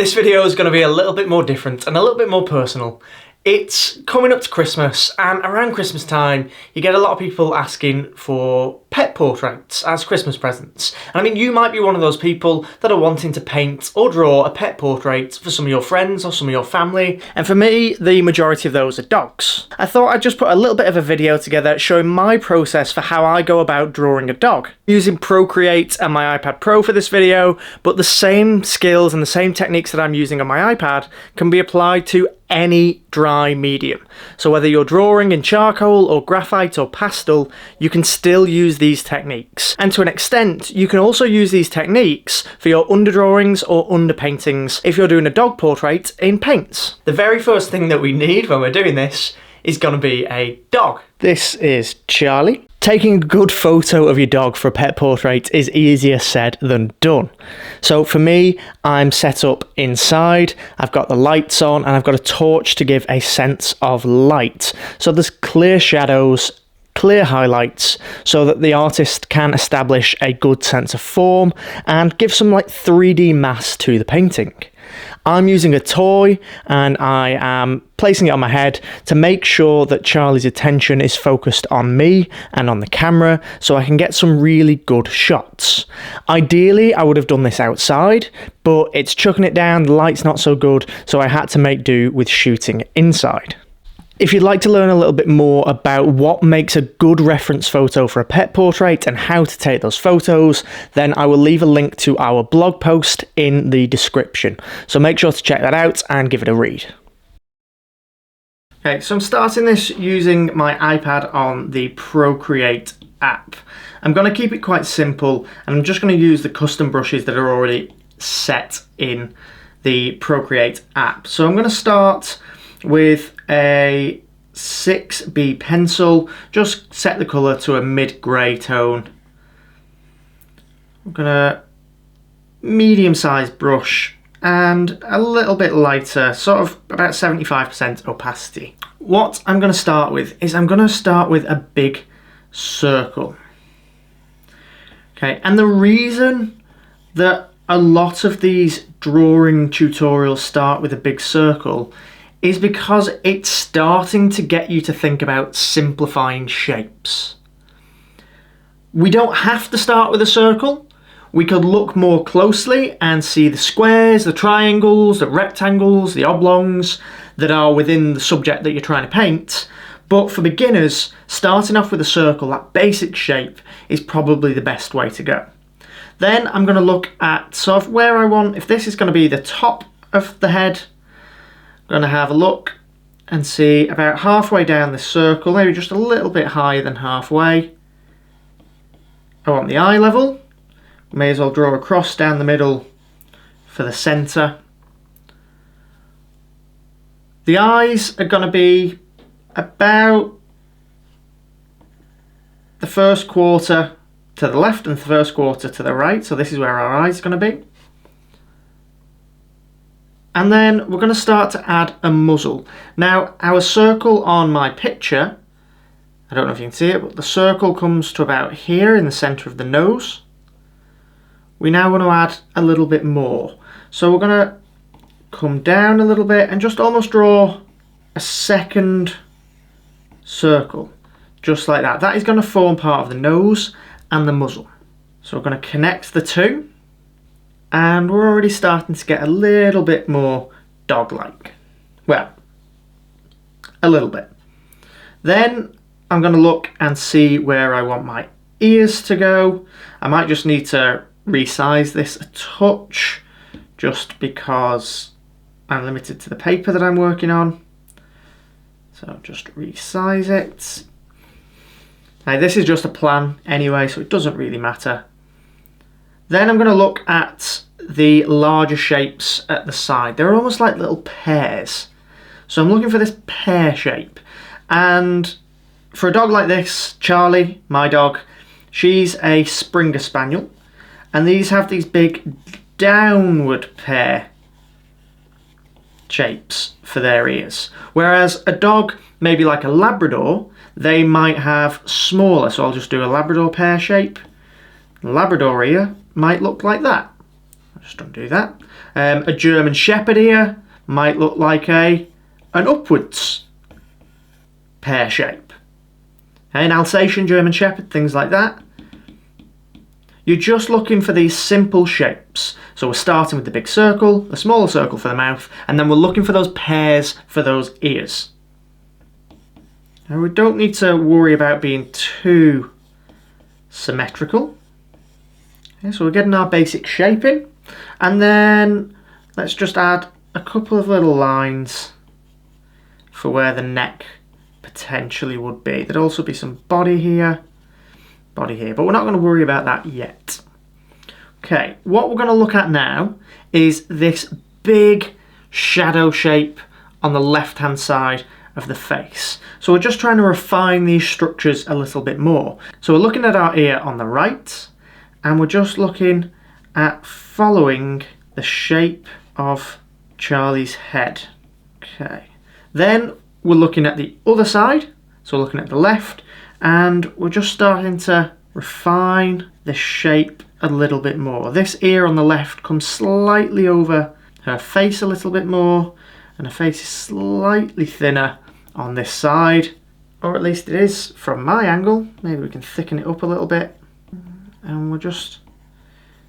This video is going to be a little bit more different and a little bit more personal. It's coming up to Christmas, and around Christmas time you get a lot of people asking for pet portraits as Christmas presents. And I mean, you might be one of those people that are wanting to paint or draw a pet portrait for some of your friends or some of your family. And for me, the majority of those are dogs. I thought I'd just put a little bit of a video together showing my process for how I go about drawing a dog. Using Procreate and my iPad Pro for this video, but the same skills and the same techniques that I'm using on my iPad can be applied to any dry medium. So whether you're drawing in charcoal or graphite or pastel, you can still use these techniques. And to an extent, you can also use these techniques for your underdrawings or underpaintings if you're doing a dog portrait in paints. The very first thing that we need when we're doing this is going to be a dog. This is Charlie. Taking a good photo of your dog for a pet portrait is easier said than done. So for me, I'm set up inside, I've got the lights on, and I've got a torch to give a sense of light. So there's clear shadows, clear highlights, so that the artist can establish a good sense of form and give some like 3D mass to the painting. I'm using a toy and I am placing it on my head to make sure that Charlie's attention is focused on me and on the camera so I can get some really good shots. Ideally, I would have done this outside, but it's chucking it down, the light's not so good, so I had to make do with shooting inside. If you'd like to learn a little bit more about what makes a good reference photo for a pet portrait and how to take those photos, then I will leave a link to our blog post in the description. So make sure to check that out and give it a read. Okay, so I'm starting this using my iPad on the Procreate app. I'm going to keep it quite simple, and I'm just going to use the custom brushes that are already set in the Procreate app. So I'm going to start with a 6B pencil, just set the colour to a mid-grey tone. I'm gonna medium-sized brush and a little bit lighter, sort of about 75% opacity. What I'm going to start with is I'm going to start with a big circle. Okay, and the reason that a lot of these drawing tutorials start with a big circle is because it's starting to get you to think about simplifying shapes. We don't have to start with a circle. We could look more closely and see the squares, the triangles, the rectangles, the oblongs that are within the subject that you're trying to paint. But for beginners, starting off with a circle, that basic shape, is probably the best way to go. Then I'm going to look at sort of where I want, if this is going to be the top of the head, I'm going to have a look and see about halfway down this circle, maybe just a little bit higher than halfway. I want the eye level. May as well draw a cross down the middle for the centre. The eyes are going to be about the first quarter to the left and the first quarter to the right, so this is where our eyes are going to be. And then we're going to start to add a muzzle. Now, our circle on my picture, I don't know if you can see it, but the circle comes to about here in the centre of the nose. We now want to add a little bit more. So we're going to come down a little bit and just almost draw a second circle, just like that. That is going to form part of the nose and the muzzle. So we're going to connect the two. And we're already starting to get a little bit more dog-like. Well, a little bit. Then I'm going to look and see where I want my ears to go. I might just need to resize this a touch, just because I'm limited to the paper that I'm working on. So just resize it. Now this is just a plan anyway, so it doesn't really matter. Then I'm going to look at the larger shapes at the side. They're almost like little pears. So I'm looking for this pear shape. And for a dog like this, Charlie, my dog, she's a Springer Spaniel. And these have these big downward pear shapes for their ears. Whereas a dog, maybe like a Labrador, they might have smaller. So I'll just do a Labrador pear shape. Labrador ear might look like that. I'll just undo that. A German Shepherd here might look like an upwards pear shape. An Alsatian German Shepherd, things like that. You're just looking for these simple shapes. So we're starting with the big circle, a smaller circle for the mouth, and then we're looking for those pears for those ears. Now we don't need to worry about being too symmetrical. Okay, so we're getting our basic shape in, and then let's just add a couple of little lines for where the neck potentially would be. There'd also be some body here, but we're not going to worry about that yet. Okay, what we're going to look at now is this big shadow shape on the left hand side of the face. So we're just trying to refine these structures a little bit more. So we're looking at our ear on the right, and we're just looking at following the shape of Charlie's head. Okay, then we're looking at the other side, so we're looking at the left, and we're just starting to refine the shape a little bit more. This ear on the left comes slightly over her face a little bit more, and her face is slightly thinner on this side, or at least it is from my angle. Maybe we can thicken it up a little bit, and we're just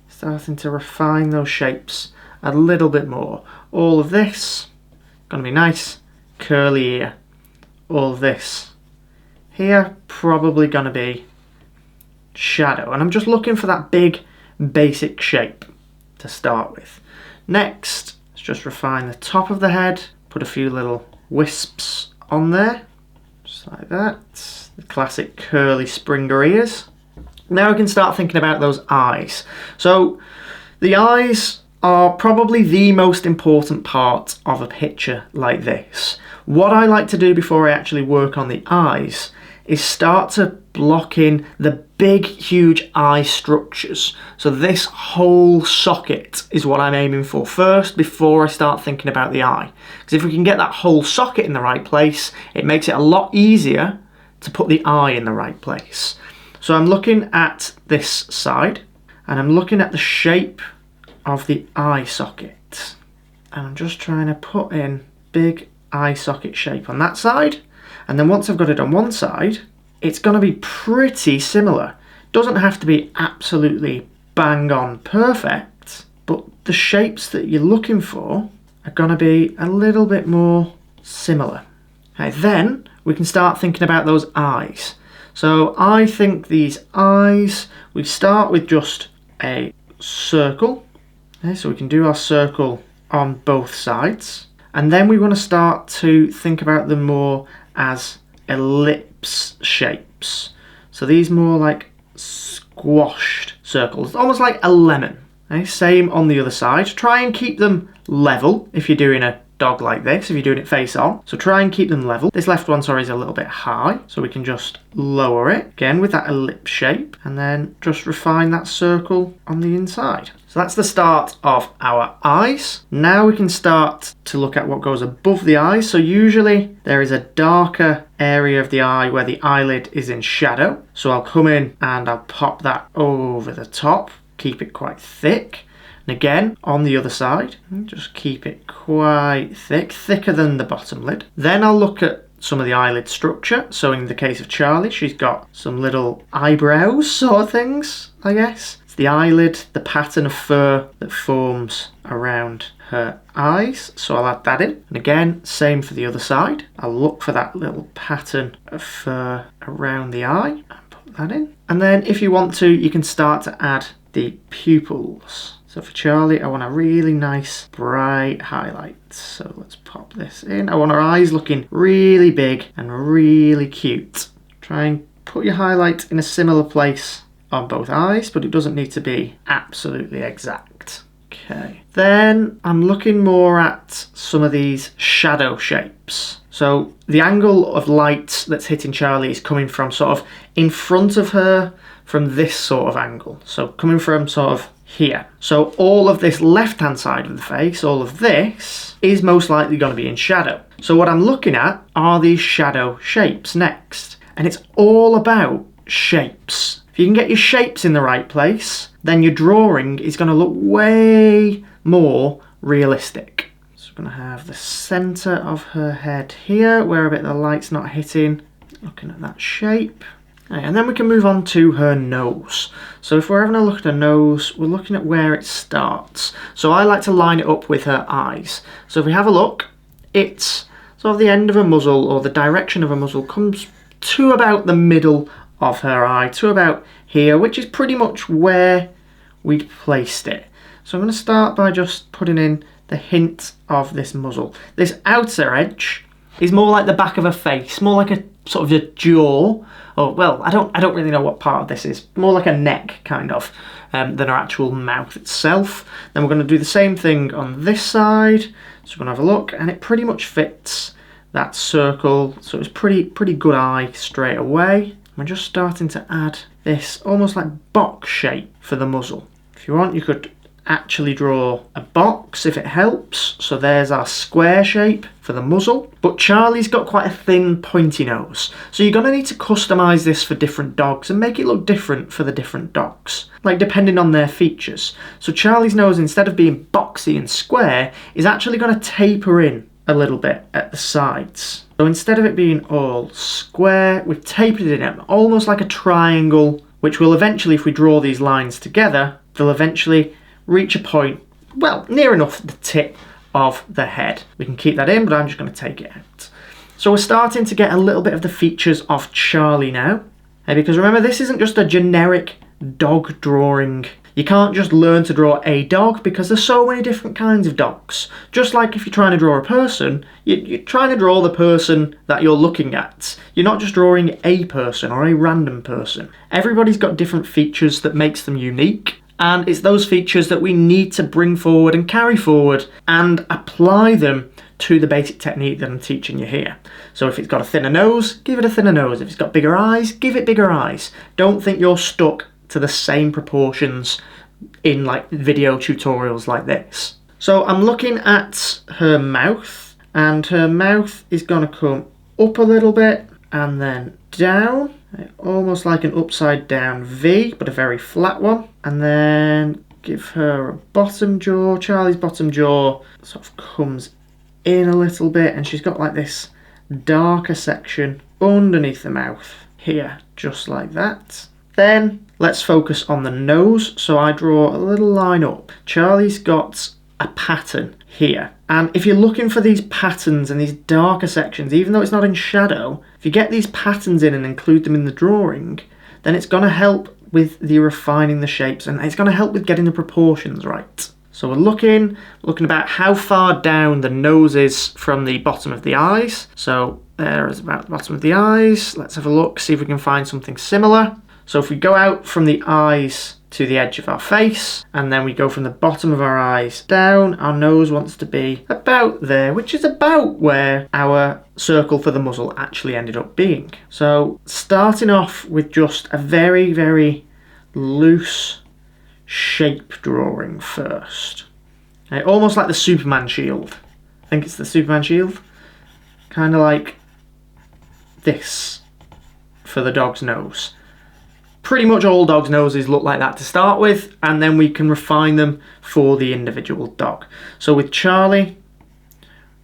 starting to refine those shapes a little bit more. All of this gonna be nice curly ear. All of this here probably gonna be shadow, and I'm just looking for that big basic shape to start with. Next, let's just refine the top of the head, put a few little wisps on there, just like that. The classic curly Springer ears. Now we can start thinking about those eyes. So the eyes are probably the most important part of a picture like this. What I like to do before I actually work on the eyes is start to block in the big, huge eye structures. So this whole socket is what I'm aiming for first before I start thinking about the eye. Because if we can get that whole socket in the right place, it makes it a lot easier to put the eye in the right place. So I'm looking at this side, and I'm looking at the shape of the eye socket. And I'm just trying to put in big eye socket shape on that side. And then once I've got it on one side, it's going to be pretty similar. Doesn't have to be absolutely bang on perfect, but the shapes that you're looking for are going to be a little bit more similar. Okay, then we can start thinking about those eyes. So I think these eyes, we start with just a circle. Okay, so we can do our circle on both sides. And then we want to start to think about them more as ellipse shapes. So these more like squashed circles, almost like a lemon. Okay, same on the other side. Try and keep them level if you're doing a dog like this, if you're doing it face on. So try and keep them level. This left one, sorry, is a little bit high, so we can just lower it again with that ellipse shape, and then just refine that circle on the inside. So that's the start of our eyes. Now we can start to look at what goes above the eyes. So usually there is a darker area of the eye where the eyelid is in shadow. So I'll come in and I'll pop that over the top, keep it quite thick. And again, on the other side, just keep it quite thick, thicker than the bottom lid. Then I'll look at some of the eyelid structure. So in the case of Charlie, she's got some little eyebrows sort of things, I guess. It's the eyelid, the pattern of fur that forms around her eyes. So I'll add that in. And again, same for the other side. I'll look for that little pattern of fur around the eye and put that in. And then if you want to, you can start to add the pupils. So for Charlie, I want a really nice bright highlight. So let's pop this in. I want her eyes looking really big and really cute. Try and put your highlight in a similar place on both eyes, but it doesn't need to be absolutely exact. Okay. Then I'm looking more at some of these shadow shapes. So the angle of light that's hitting Charlie is coming from sort of in front of her from this sort of angle. So coming from sort of here. So all of this left-hand side of the face, all of this, is most likely going to be in shadow. So what I'm looking at are these shadow shapes next. And it's all about shapes. If you can get your shapes in the right place, then your drawing is going to look way more realistic. So we're going to have the centre of her head here, where a bit of the light's not hitting, looking at that shape. And then we can move on to her nose. So if we're having a look at her nose, we're looking at where it starts. So I like to line it up with her eyes. So if we have a look, it's sort of the end of her muzzle, or the direction of her muzzle comes to about the middle of her eye, to about here, which is pretty much where we'd placed it. So I'm going to start by just putting in the hint of this muzzle. This outer edge is more like the back of her face, more like a sort of a jaw, or well, I don't really know what part of this is, more like a neck kind of, than her actual mouth itself. Then we're going to do the same thing on this side. So we're going to have a look, and it pretty much fits that circle, so it's pretty good eye straight away. We're just starting to add this almost like box shape for the muzzle. If you want, you could actually draw a box if it helps. So there's our square shape for the muzzle. But Charlie's got quite a thin pointy nose, so you're going to need to customize this for different dogs and make it look different for the different dogs, like depending on their features. So Charlie's nose, instead of being boxy and square, is actually going to taper in a little bit at the sides. So instead of it being all square, we've tapered it in almost like a triangle, which will eventually, if we draw these lines together, they'll eventually reach a point, well, near enough the tip of the head. We can keep that in, but I'm just going to take it out. So we're starting to get a little bit of the features of Charlie now. Because remember, this isn't just a generic dog drawing. You can't just learn to draw a dog, because there's so many different kinds of dogs. Just like if you're trying to draw a person, you're trying to draw the person that you're looking at. You're not just drawing a person or a random person. Everybody's got different features that makes them unique. And it's those features that we need to bring forward and carry forward and apply them to the basic technique that I'm teaching you here. So if it's got a thinner nose, give it a thinner nose. If it's got bigger eyes, give it bigger eyes. Don't think you're stuck to the same proportions in like video tutorials like this. So I'm looking at her mouth, and her mouth is going to come up a little bit and then down, almost like an upside down V, but a very flat one. And then give her a bottom jaw. Charlie's bottom jaw sort of comes in a little bit, and she's got like this darker section underneath the mouth here, just like that. Then let's focus on the nose. So I draw a little line up. Charlie's got a pattern here, and if you're looking for these patterns and these darker sections, even though it's not in shadow, if you get these patterns in and include them in the drawing, then it's going to help with the refining the shapes, and it's going to help with getting the proportions right. So we're looking about how far down the nose is from the bottom of the eyes. So there is about the bottom of the eyes. Let's have a look, see if we can find something similar. So if we go out from the eyes to the edge of our face, and then we go from the bottom of our eyes down, our nose wants to be about there, which is about where our circle for the muzzle actually ended up being. So starting off with just a very, very loose shape drawing first. Okay, almost like the Superman shield. I think it's the Superman shield. Kind of like this for the dog's nose. Pretty much all dogs' noses look like that to start with, and then we can refine them for the individual dog. So with Charlie,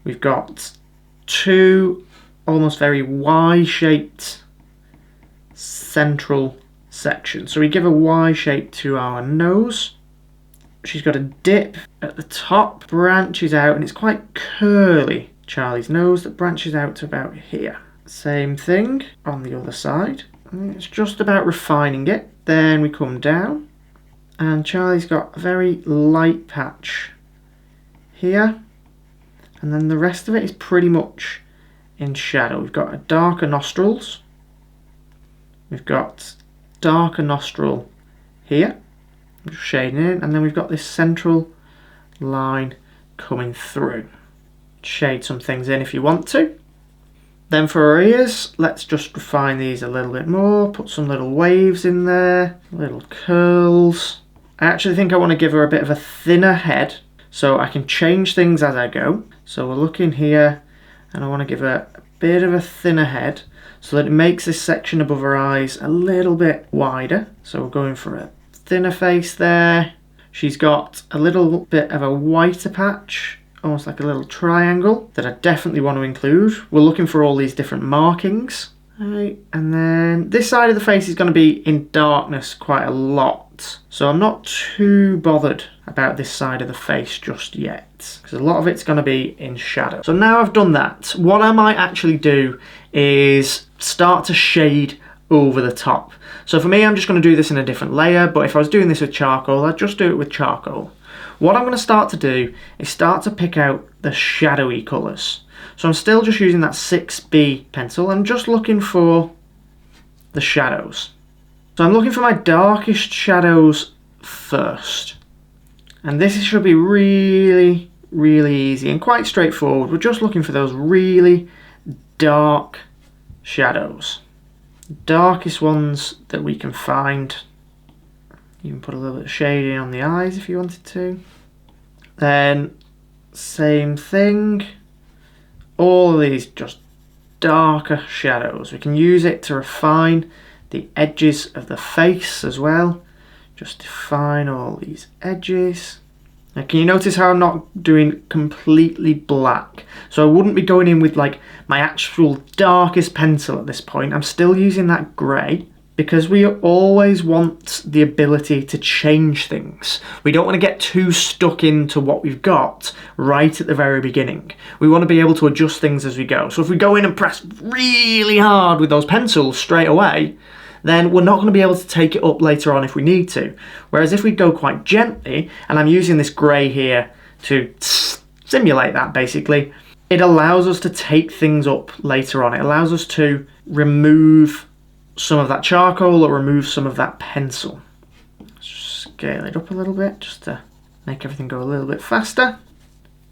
we've got two almost very Y-shaped central sections. So we give a Y shape to our nose. She's got a dip at the top, branches out, and it's quite curly. Charlie's nose that branches out to about here. Same thing on the other side. It's just about refining it. Then we come down, and Charlie's got a very light patch here, and then the rest of it is pretty much in shadow. We've got a darker nostrils. We've got darker nostril here, I'm just shading in, and then we've got this central line coming through. Shade some things in if you want to. Then for our ears, let's just refine these a little bit more, put some little waves in there, little curls. I actually think I want to give her a bit of a thinner head, so I can change things as I go. So we're looking here, and I want to give her a bit of a thinner head, so that it makes this section above her eyes a little bit wider. So we're going for a thinner face there. she's got a little bit of a whiter patch, almost like a little triangle, that I definitely want to include. We're looking for all these different markings. Right, and then this side of the face is going to be in darkness quite a lot, so I'm not too bothered about this side of the face just yet, because a lot of it's going to be in shadow. So now I've done that, what I might actually do is start to shade over the top. So for me, I'm just going to do this in a different layer, but if I was doing this with charcoal, I'd just do it with charcoal. What I'm going to start to do is start to pick out the shadowy colours. So I'm still just using that 6B pencil. I'm just looking for the shadows. So I'm looking for my darkest shadows first. And this should be really, really easy and quite straightforward. We're just looking for those really dark shadows. Darkest ones that we can find. You can put a little bit of shading on the eyes if you wanted to. Then same thing. All of these just darker shadows. We can use it to refine the edges of the face as well. Just define all these edges. Now can you notice how I'm not doing completely black? So I wouldn't be going in with like my actual darkest pencil at this point. I'm still using that grey, because we always want the ability to change things. We don't want to get too stuck into what we've got right at the very beginning. We want to be able to adjust things as we go. So if we go in and press really hard with those pencils straight away, then we're not going to be able to take it up later on if we need to. Whereas if we go quite gently, and I'm using this grey here to simulate that basically, it allows us to take things up later on. It allows us to remove some of that charcoal or remove some of that pencil. Let's just scale it up a little bit just to make everything go a little bit faster.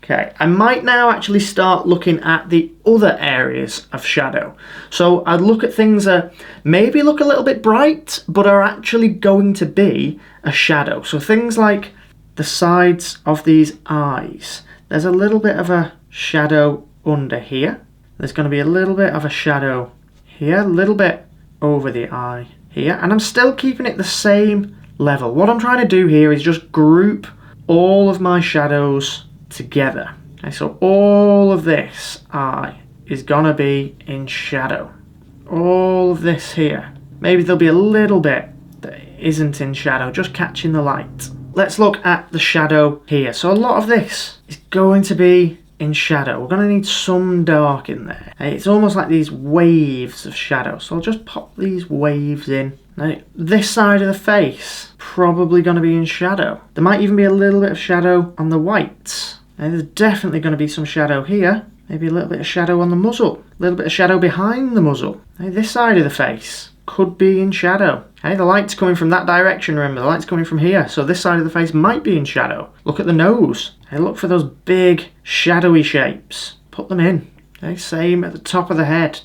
Okay, I might now actually start looking at the other areas of shadow. So I'd look at things that maybe look a little bit bright, but are actually going to be a shadow. So things like the sides of these eyes. There's a little bit of a shadow under here. There's going to be a little bit of a shadow here, a little bit over the eye here, and I'm still keeping it the same level. What I'm trying to do here is just group all of my shadows together. Okay, so all of this eye is gonna be in shadow. All of this here. Maybe there'll be a little bit that isn't in shadow, just catching the light. Let's look at the shadow here. So a lot of this is going to be in shadow. We're going to need some dark in there. It's almost like these waves of shadow. So I'll just pop these waves in. Now, this side of the face, probably going to be in shadow. There might even be a little bit of shadow on the whites. Now, there's definitely going to be some shadow here. Maybe a little bit of shadow on the muzzle. A little bit of shadow behind the muzzle. Now, this side of the face could be in shadow. Okay, the light's coming from that direction, remember, the light's coming from here, so this side of the face might be in shadow. Look at the nose. Okay, look for those big shadowy shapes. Put them in. Okay, same at the top of the head.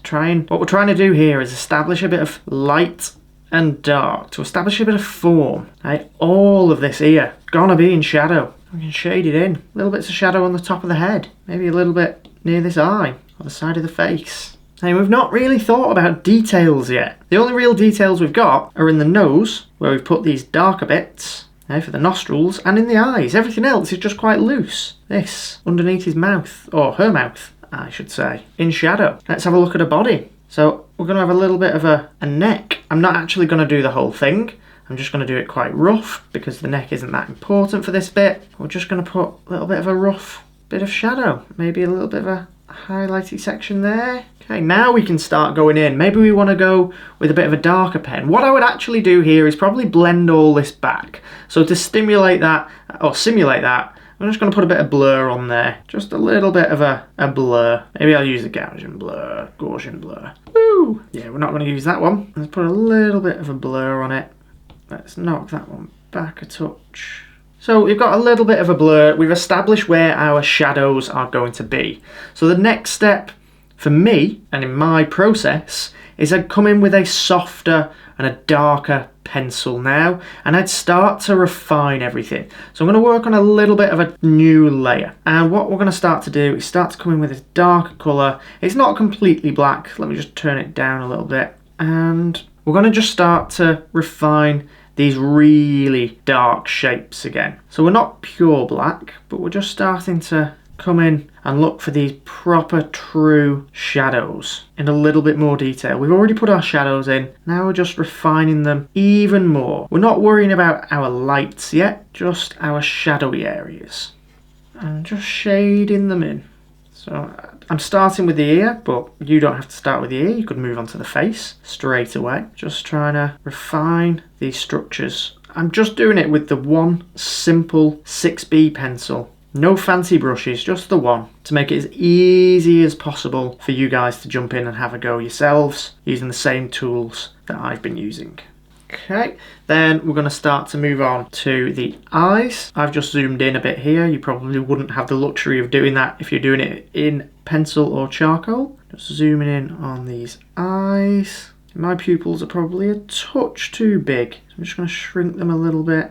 What we're trying to do here is establish a bit of light and dark, to establish a bit of form. Okay, all of this here, gonna be in shadow. We can shade it in. Little bits of shadow on the top of the head. Maybe a little bit near this eye, or the side of the face. Now, we've not really thought about details yet. The only real details we've got are in the nose, where we've put these darker bits, for the nostrils, and in the eyes. Everything else is just quite loose. This, underneath his mouth, or her mouth, I should say, in shadow. Let's have a look at her body. So, we're going to have a little bit of a neck. I'm not actually going to do the whole thing. I'm just going to do it quite rough, because the neck isn't that important for this bit. We're just going to put a little bit of a rough bit of shadow. Maybe a little bit of a highlighty section there. Okay, now we can start going in. Maybe we want to go with a bit of a darker pen. What I would actually do here is probably blend all this back. So to stimulate that, or simulate that, I'm just going to put a bit of blur on there. Just a little bit of a blur. Maybe I'll use the Gaussian blur. Woo! Yeah, we're not going to use that one. Let's put a little bit of a blur on it. Let's knock that one back a touch. So we've got a little bit of a blur. We've established where our shadows are going to be. So the next step for me, and in my process, is I'd come in with a softer and a darker pencil now, and I'd start to refine everything. So I'm going to work on a little bit of a new layer. And what we're going to start to do is start to come in with this darker colour. It's not completely black. Let me just turn it down a little bit. And we're going to just start to refine these really dark shapes again. So we're not pure black, but we're just starting to come in and look for these proper true shadows in a little bit more detail. We've already put our shadows in, now we're just refining them even more. We're not worrying about our lights yet, just our shadowy areas. And just shading them in. So I'm starting with the ear, but you don't have to start with the ear. You could move on to the face straight away. Just trying to refine these structures. I'm just doing it with the one simple 6B pencil. No fancy brushes, just the one, to make it as easy as possible for you guys to jump in and have a go yourselves using the same tools that I've been using. Okay, then we're going to start to move on to the eyes. I've just zoomed in a bit here. You probably wouldn't have the luxury of doing that if you're doing it in pencil or charcoal. Just zooming in on these eyes. My pupils are probably a touch too big, so I'm just going to shrink them a little bit.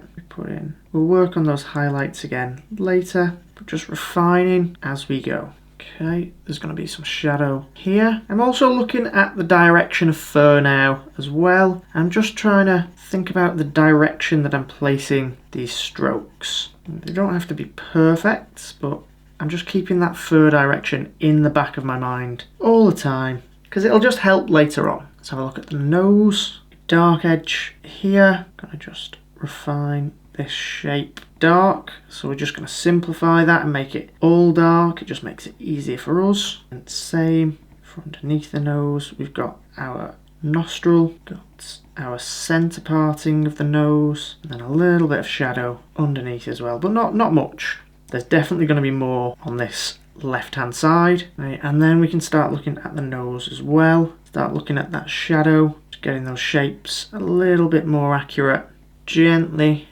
We'll work on those highlights again later, but just refining as we go. Okay, there's going to be some shadow here. I'm also looking at the direction of fur now as well. I'm just trying to think about the direction that I'm placing these strokes. They don't have to be perfect, but I'm just keeping that fur direction in the back of my mind all the time, because it'll just help later on. Let's have a look at the nose. Dark edge here. I'm going to just refine this shape dark, so we're just going to simplify that and make it all dark. It just makes it easier for us. And same for underneath the nose. We've got our nostril, got our centre parting of the nose, and then a little bit of shadow underneath as well, but not much. There's definitely going to be more on this left hand side, right? And then we can start looking at the nose as well, start looking at that shadow, just getting those shapes a little bit more accurate, gently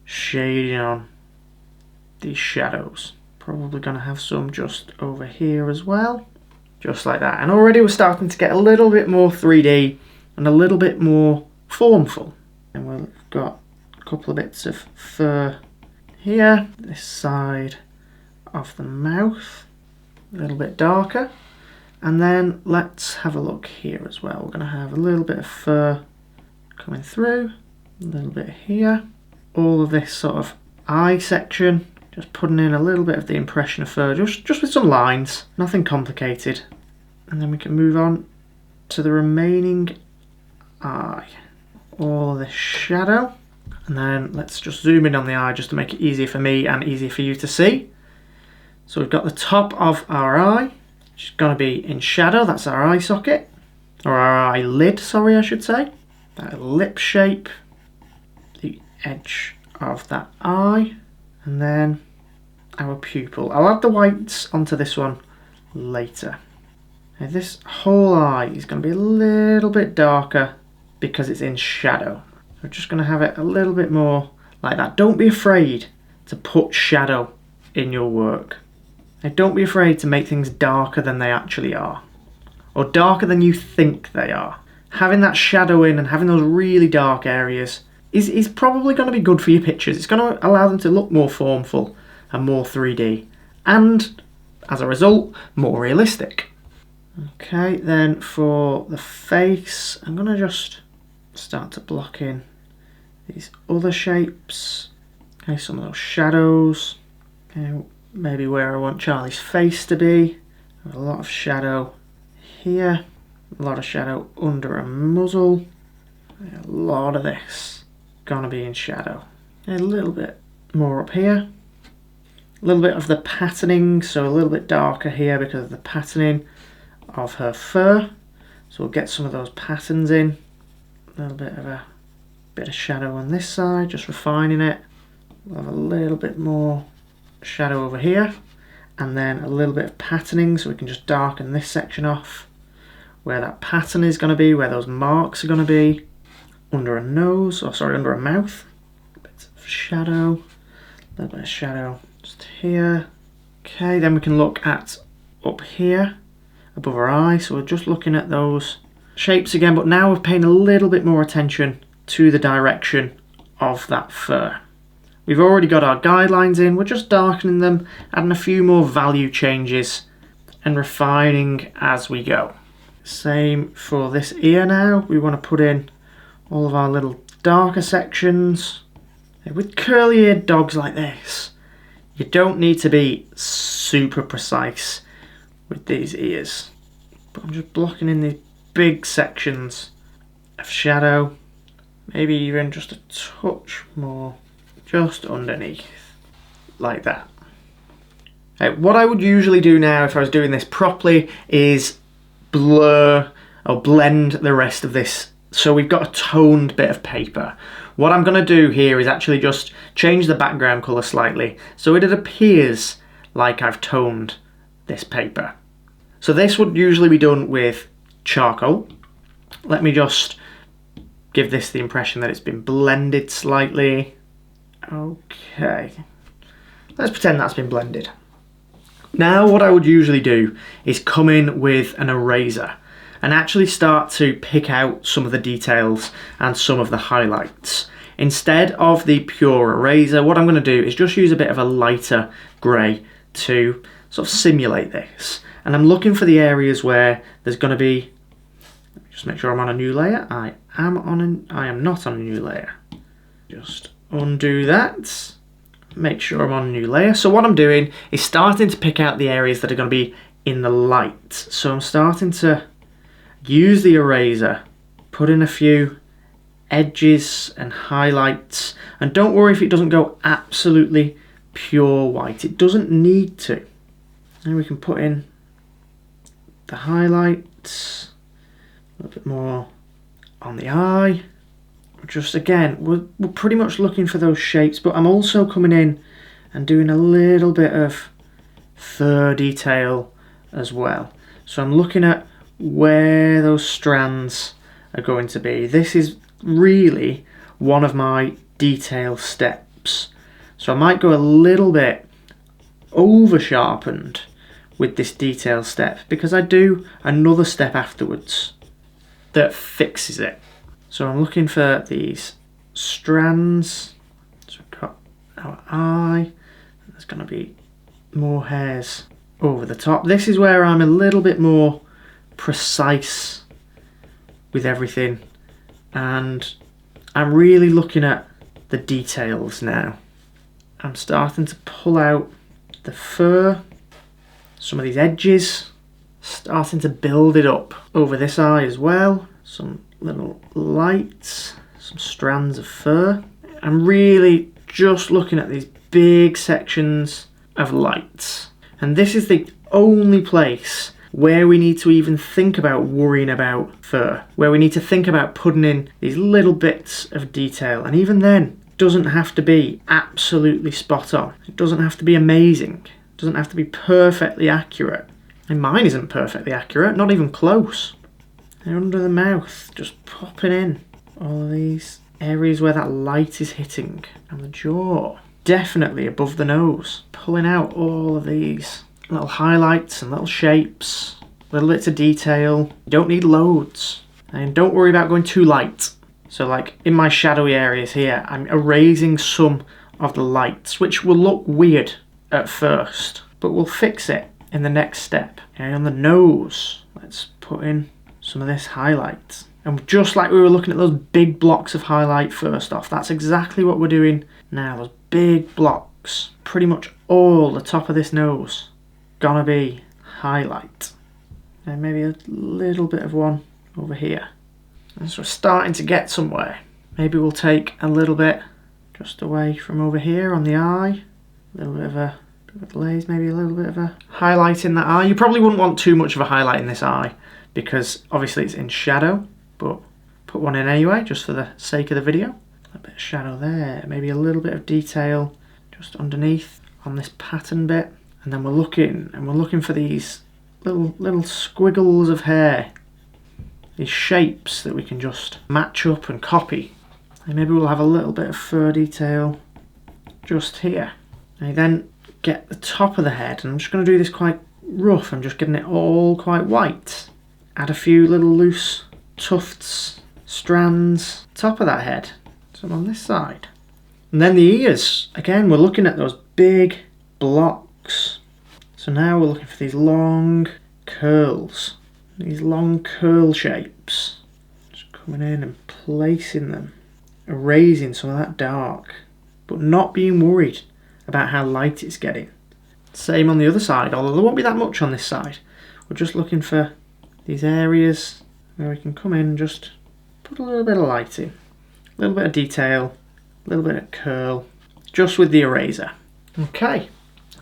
shading on these shadows. Probably going to have some just over here as well, just like that. And already we're starting to get a little bit more 3D and a little bit more formful. And we've got a couple of bits of fur here, this side of the mouth, a little bit darker. And then let's have a look here as well. We're going to have a little bit of fur coming through, a little bit here. All of this sort of eye section, just putting in a little bit of the impression of fur, just with some lines, nothing complicated. And then we can move on to the remaining eye. All of this shadow. And then let's just zoom in on the eye just to make it easier for me and easier for you to see. So we've got the top of our eye, which is going to be in shadow. That's our eye socket, or our eyelid, sorry, I should say. That lip shape, the edge of that eye, and then our pupil. I'll add the whites onto this one later. Now this whole eye is going to be a little bit darker because it's in shadow. We're just going to have it a little bit more like that. Don't be afraid to put shadow in your work. Now don't be afraid to make things darker than they actually are, or darker than you think they are. Having that shadow in and having those really dark areas is probably going to be good for your pictures. It's going to allow them to look more formful and more 3D, and as a result, more realistic. Okay, then for the face, I'm going to just start to block in these other shapes. Okay, some of those shadows. Okay, maybe where I want Charlie's face to be. A lot of shadow here, a lot of shadow under a muzzle. A lot of this gonna be in shadow. A little bit more up here. A little bit of the patterning, so a little bit darker here because of the patterning of her fur. So we'll get some of those patterns in. A little bit of shadow on this side, just refining it. We'll have a little bit more shadow over here, and then a little bit of patterning, so we can just darken this section off where that pattern is going to be, where those marks are going to be. Under a nose, or sorry, under a mouth. A bit of shadow, a little bit of shadow just here. Okay, then we can look at up here above our eye, so we're just looking at those shapes again, but now we're paying a little bit more attention to the direction of that fur. We've already got our guidelines in, we're just darkening them, adding a few more value changes and refining as we go. Same for this ear now. We want to put in all of our little darker sections. With curly-eared dogs like this, you don't need to be super precise with these ears. But I'm just blocking in these big sections of shadow, maybe even just a touch more just underneath, like that. What I would usually do now if I was doing this properly is blur or blend the rest of this so we've got a toned bit of paper. What I'm going to do here is actually just change the background colour slightly so it appears like I've toned this paper. So this would usually be done with charcoal. Let me just give this the impression that it's been blended slightly. Okay, let's pretend that's been blended. Now what I would usually do is come in with an eraser and actually start to pick out some of the details and some of the highlights. Instead of the pure eraser, what I'm going to do is just use a bit of a lighter grey to sort of simulate this. And I'm looking for the areas where there's going to be, let me just make sure I'm on a new layer. I am not on a new layer. Just undo that. Make sure I'm on a new layer. So what I'm doing is starting to pick out the areas that are going to be in the light. So I'm starting to use the eraser, put in a few edges and highlights, and don't worry if it doesn't go absolutely pure white. It doesn't need to. And we can put in the highlights, a little bit more on the eye. Just again, we're pretty much looking for those shapes, but I'm also coming in and doing a little bit of fur detail as well. So I'm looking at where those strands are going to be. This is really one of my detail steps. So I might go a little bit over sharpened with this detail step because I do another step afterwards that fixes it. So I'm looking for these strands. So we've got our eye. There's going to be more hairs over the top. This is where I'm a little bit more precise with everything, and I'm really looking at the details now. I'm starting to pull out the fur, some of these edges, starting to build it up over this eye as well. Some little lights, some strands of fur. I'm really just looking at these big sections of lights, and this is the only place where we need to even think about worrying about fur, where we need to think about putting in these little bits of detail. And even then, it doesn't have to be absolutely spot on. It doesn't have to be amazing. It doesn't have to be perfectly accurate. And mine isn't perfectly accurate, not even close. And under the mouth, just popping in all of these areas where that light is hitting. And the jaw, definitely above the nose, pulling out all of these little highlights and little shapes, little bits of detail. You don't need loads, and don't worry about going too light. So like in my shadowy areas here, I'm erasing some of the lights, which will look weird at first, but we'll fix it in the next step. And on the nose, let's put in some of this highlight. And just like we were looking at those big blocks of highlight first off, that's exactly what we're doing now. Those big blocks, pretty much all the top of this nose gonna be highlight, and maybe a little bit of one over here. And so we're starting to get somewhere. Maybe we'll take a little bit just away from over here on the eye, a little bit of a glaze, maybe a little bit of a highlight in that eye. You probably wouldn't want too much of a highlight in this eye because obviously it's in shadow, but put one in anyway just for the sake of the video. A bit of shadow there, maybe a little bit of detail just underneath on this pattern bit. And then we're looking for these little squiggles of hair, these shapes that we can just match up and copy. And maybe we'll have a little bit of fur detail just here. And then get the top of the head, and I'm just going to do this quite rough. I'm just getting it all quite white. Add a few little loose tufts, strands, top of that head. So on this side. And then the ears. Again, we're looking at those big blocks. So now we're looking for these long curls, these long curl shapes. Just coming in and placing them erasing some of that dark, but not being worried about how light it's getting. Same on the other side, although there won't be that much on this side. We're just looking for these areas where we can come in and just put a little bit of light in, a little bit of detail, a little bit of curl, just with the eraser. Okay,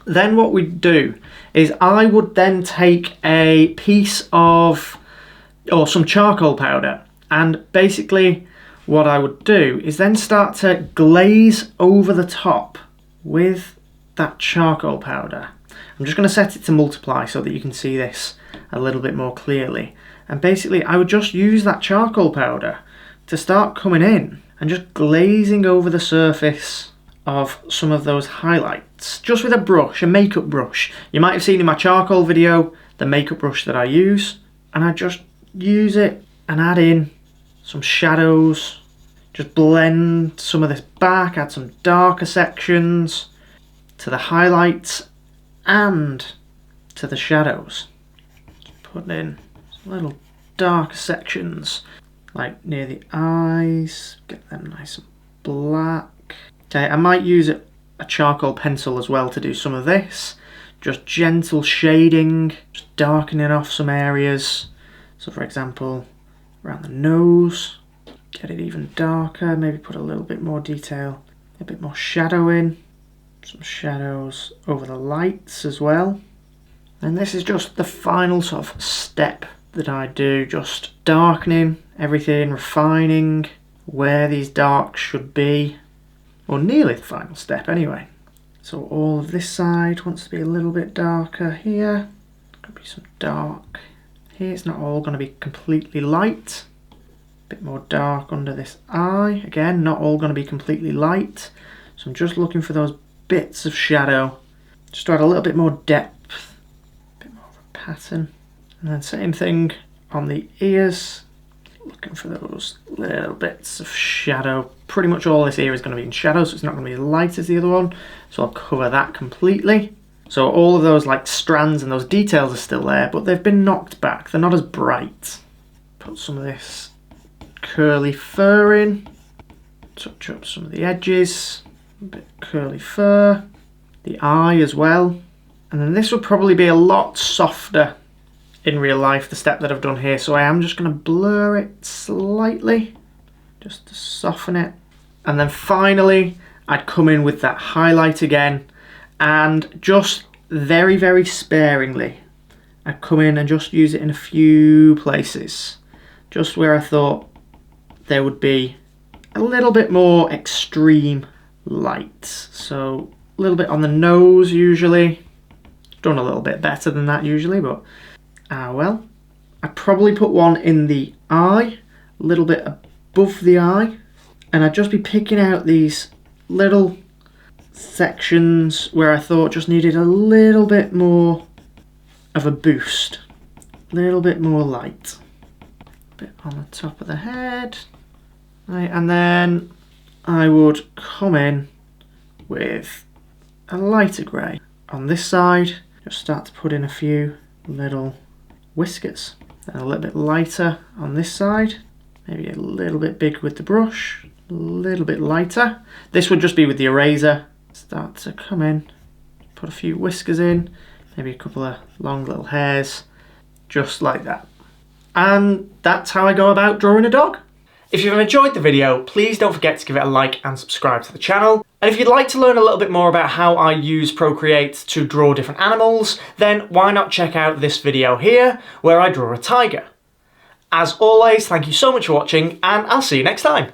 then what we do is I would then take a piece of, or some charcoal powder, and basically what I would do is then start to glaze over the top with that charcoal powder. I'm just going to set it to multiply so that you can see this a little bit more clearly. And basically I would just use that charcoal powder to start coming in and just glazing over the surface of some of those highlights, just with a brush, a makeup brush. You might have seen in my charcoal video the makeup brush that I use, and I just use it and add in some shadows, just blend some of this back, add some darker sections to the highlights and to the shadows. Just put in some little darker sections like near the eyes, get them nice and black. Okay, I might use a charcoal pencil as well to do some of this, just gentle shading, just darkening off some areas. So for example, around the nose, get it even darker, maybe put a little bit more detail, a bit more shadow in, some shadows over the lights as well. And this is just the final sort of step that I do, just darkening everything, refining where these darks should be, or nearly the final step anyway. So all of this side wants to be a little bit darker here, could be some dark here, it's not all going to be completely light. Bit more dark under this eye, again not all going to be completely light, so I'm just looking for those bits of shadow just to add a little bit more depth, a bit more of a pattern. And then same thing on the ears, looking for those little bits of shadow. Pretty much all this ear is going to be in shadow, so it's not going to be as light as the other one, so I'll cover that completely. So all of those like strands and those details are still there, but they've been knocked back, they're not as bright. Put some of this curly fur in, touch up some of the edges, a bit curly fur, the eye as well. And then this would probably be a lot softer in real life, the step that I've done here, so I am just going to blur it slightly just to soften it. And then finally I'd come in with that highlight again, and just very, very sparingly I'd come in and just use it in a few places, just where I thought there would be a little bit more extreme light. So a little bit on the nose usually, done a little bit better than that usually, but well, I probably put one in the eye, a little bit above the eye, and I'd just be picking out these little sections where I thought just needed a little bit more of a boost, a little bit more light. A bit on the top of the head, right, and then I would come in with a lighter grey. On this side, just start to put in a few little whiskers, and a little bit lighter on this side, maybe a little bit big with the brush, a little bit lighter. This would just be with the eraser. Start to come in, put a few whiskers in, maybe a couple of long little hairs, just like that. And that's how I go about drawing a dog. If you've enjoyed the video, please don't forget to give it a like and subscribe to the channel. And if you'd like to learn a little bit more about how I use Procreate to draw different animals, then why not check out this video here, where I draw a tiger. As always, thank you so much for watching, and I'll see you next time.